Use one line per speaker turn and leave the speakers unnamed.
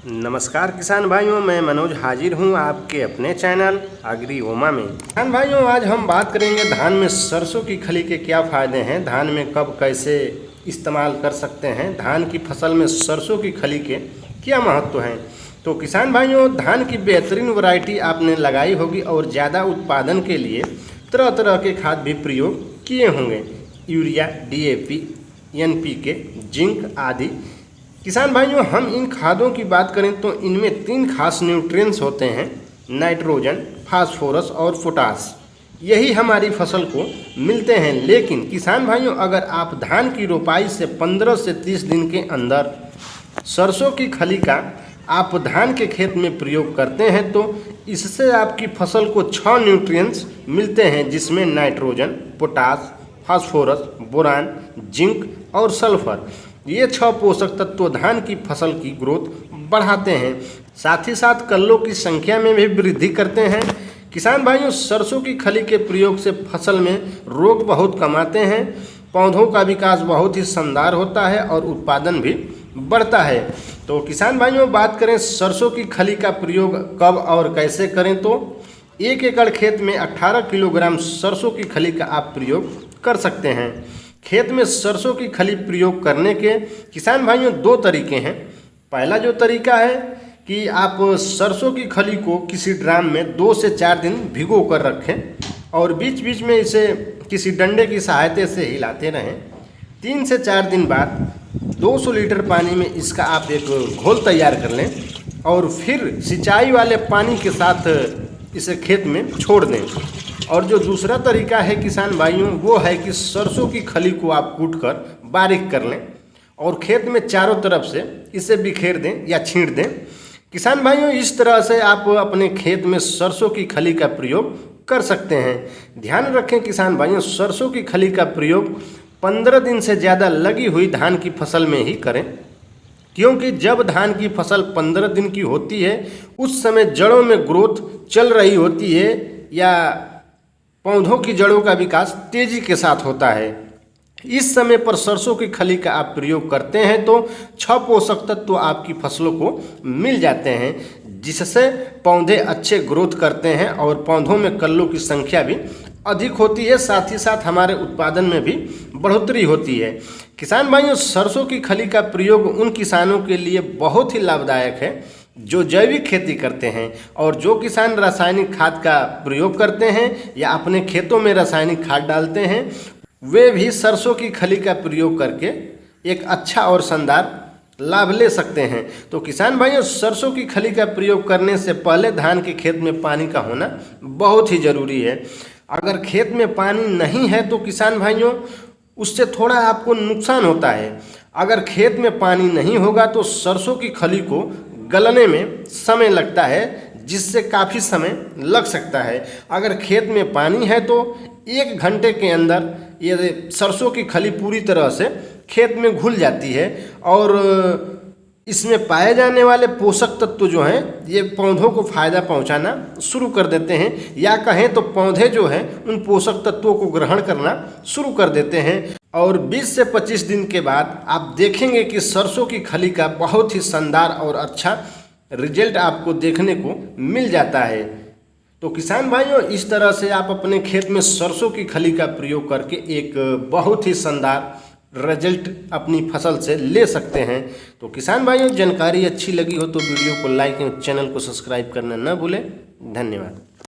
नमस्कार किसान भाइयों, मैं मनोज हाजिर हूं आपके अपने चैनल एग्रीओमा में। किसान भाइयों, आज हम बात करेंगे धान में सरसों की खली के क्या फ़ायदे हैं, धान में कब कैसे इस्तेमाल कर सकते हैं, धान की फसल में सरसों की खली के क्या महत्व हैं। तो किसान भाइयों, धान की बेहतरीन वैरायटी आपने लगाई होगी और ज़्यादा उत्पादन के लिए तरह तरह के खाद भी प्रयोग किए होंगे, यूरिया, DAP, NPK, जिंक आदि। किसान भाइयों, हम इन खादों की बात करें तो इनमें 3 खास न्यूट्रिएंट्स होते हैं, नाइट्रोजन, फास्फोरस और पोटास। यही हमारी फसल को मिलते हैं। लेकिन किसान भाइयों, अगर आप धान की रोपाई से 15 से 30 दिन के अंदर सरसों की खली का आप धान के खेत में प्रयोग करते हैं तो इससे आपकी फसल को 6 न्यूट्रिएंट्स मिलते हैं, जिसमें nitrogen, potash, phosphorus, boron, zinc और सल्फर। ये 6 पोषक तत्व धान की फसल की ग्रोथ बढ़ाते हैं, साथ ही साथ कल्लों की संख्या में भी वृद्धि करते हैं। किसान भाइयों, सरसों की खली के प्रयोग से फसल में रोग बहुत कम आते हैं, पौधों का विकास बहुत ही शानदार होता है और उत्पादन भी बढ़ता है। तो किसान भाइयों, बात करें सरसों की खली का प्रयोग कब और कैसे करें तो 1 एकड़ खेत में 18 किलोग्राम सरसों की खली का आप प्रयोग कर सकते हैं। खेत में सरसों की खली प्रयोग करने के किसान भाइयों 2 तरीके हैं। पहला जो तरीका है कि आप सरसों की खली को किसी ड्राम में 2 से 4 दिन भिगो कर रखें और बीच बीच में इसे किसी डंडे की सहायता से हिलाते रहें। 3 से 4 दिन बाद 200 लीटर पानी में इसका आप एक घोल तैयार कर लें और फिर सिंचाई वाले पानी के साथ इसे खेत में छोड़ दें। और जो दूसरा तरीका है किसान भाइयों, वो है कि सरसों की खली को आप कूटकर बारीक कर लें और खेत में चारों तरफ से इसे बिखेर दें या छींट दें। किसान भाइयों, इस तरह से आप अपने खेत में सरसों की खली का प्रयोग कर सकते हैं। ध्यान रखें किसान भाइयों, सरसों की खली का प्रयोग 15 दिन से ज़्यादा लगी हुई धान की फसल में ही करें, क्योंकि जब धान की फसल 15 दिन की होती है उस समय जड़ों में ग्रोथ चल रही होती है या पौधों की जड़ों का विकास तेजी के साथ होता है। इस समय पर सरसों की खली का आप प्रयोग करते हैं तो 6 पोषक तत्व आपकी फसलों को मिल जाते हैं, जिससे पौधे अच्छे ग्रोथ करते हैं और पौधों में कल्लों की संख्या भी अधिक होती है, साथ ही साथ हमारे उत्पादन में भी बढ़ोतरी होती है। किसान भाइयों, सरसों की खली का प्रयोग उन किसानों के लिए बहुत ही लाभदायक है जो जैविक खेती करते हैं, और जो किसान रासायनिक खाद का प्रयोग करते हैं या अपने खेतों में रासायनिक खाद डालते हैं, वे भी सरसों की खली का प्रयोग करके एक अच्छा और शानदार लाभ ले सकते हैं। तो किसान भाइयों, सरसों की खली का प्रयोग करने से पहले धान के खेत में पानी का होना बहुत ही ज़रूरी है। अगर खेत में पानी नहीं है तो किसान भाइयों उससे थोड़ा आपको नुकसान होता है। अगर खेत में पानी नहीं होगा तो सरसों की खली को गलने में समय लगता है, जिससे काफ़ी समय लग सकता है। अगर खेत में पानी है तो 1 घंटे के अंदर ये सरसों की खली पूरी तरह से खेत में घुल जाती है और इसमें पाए जाने वाले पोषक तत्व जो हैं ये पौधों को फ़ायदा पहुंचाना शुरू कर देते हैं, या कहें तो पौधे जो हैं उन पोषक तत्वों को ग्रहण करना शुरू कर देते हैं। और 20 से 25 दिन के बाद आप देखेंगे कि सरसों की खली का बहुत ही शानदार और अच्छा रिजल्ट आपको देखने को मिल जाता है। तो किसान भाइयों, इस तरह से आप अपने खेत में सरसों की खली का प्रयोग करके एक बहुत ही शानदार रिजल्ट अपनी फसल से ले सकते हैं। तो किसान भाइयों, जानकारी अच्छी लगी हो तो वीडियो को लाइक और चैनल को सब्सक्राइब करना न भूलें। धन्यवाद।